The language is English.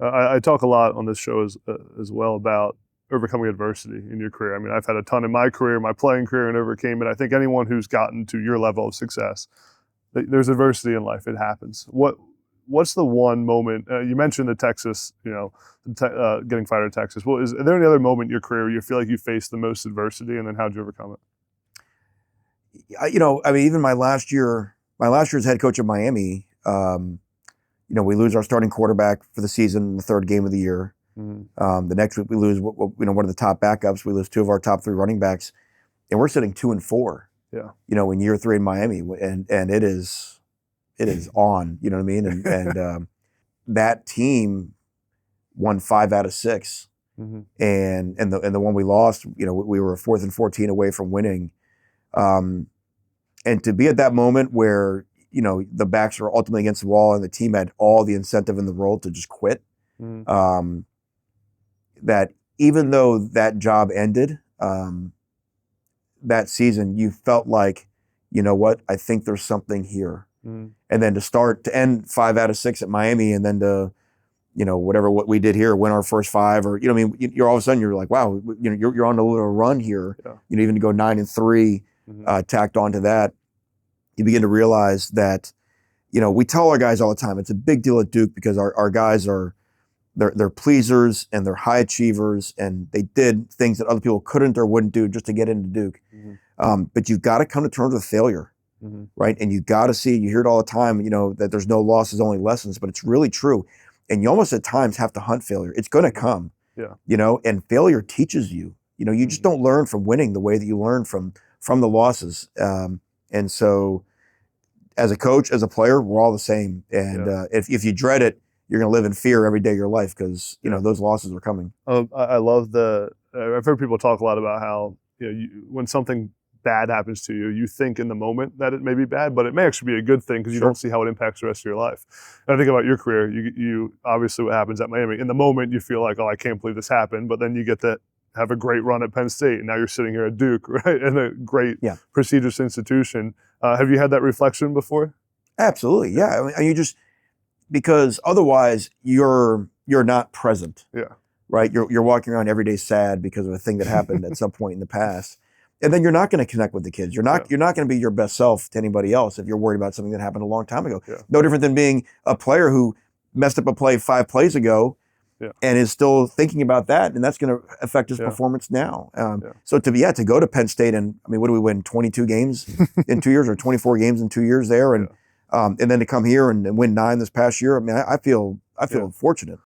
I talk a lot on this show as well about overcoming adversity in your career. I mean, I've had a ton in my career, my playing career, and overcame it. I think anyone who's gotten to your level of success, there's adversity in life. It happens. What's the one moment you mentioned the Texas, getting fired at Texas? Well, is there any other moment in your career where you feel like you faced the most adversity, and then how'd you overcome it? I mean, even my last year as head coach of Miami, we lose our starting quarterback for the season in the third game of the year. The next week we lose, one of the top backups. We lose two of our top three running backs, and we're sitting 2-4. Yeah. In year three in Miami, and it is on. You know what I mean? And that team won 5 out of 6, and the one we lost, we were 4th and 14 away from winning. And to be at that moment where, the backs are ultimately against the wall and the team had all the incentive in the world to just quit, that even though that job ended that season, you felt like, you know what, I think there's something here. And then to end 5 out of 6 at Miami, and then to, what we did here, win our first 5, or, you're all of a sudden, you're like, wow, you're on a little run here. Yeah. Even to go 9-3, tacked onto that, you begin to realize that, we tell our guys all the time, it's a big deal at Duke because our guys they're pleasers and they're high achievers, and they did things that other people couldn't or wouldn't do just to get into Duke. But you've got to come to terms with failure, right? And you got to see, you hear it all the time, that there's no losses, only lessons, but it's really true. And you almost at times have to hunt failure. It's going to come, and failure teaches you. You just don't learn from winning the way that you learn from the losses. And so as a coach, as a player, we're all the same. And if you dread it, you're going to live in fear every day of your life because, those losses are coming. I love I've heard people talk a lot about how, when something bad happens to you, you think in the moment that it may be bad, but it may actually be a good thing because you don't see how it impacts the rest of your life. And I think about your career, you obviously what happens at Miami. In the moment, you feel like, oh, I can't believe this happened, but then you get to have a great run at Penn State, and now you're sitting here at Duke, right, in a great, prestigious institution. Have you had that reflection before? Absolutely, yeah. I mean, because otherwise you're not present. Yeah. Right? You're walking around every day sad because of a thing that happened at some point in the past. And then you're not going to connect with the kids. You're not going to be your best self to anybody else if you're worried about something that happened a long time ago. Yeah. No different than being a player who messed up a play 5 plays ago and is still thinking about that, and that's going to affect his performance now. So to go to Penn State, and I mean, what do we win? 22 games in 2 years, or 24 games in 2 years there, and then to come here and win 9 this past year. I mean, I feel fortunate.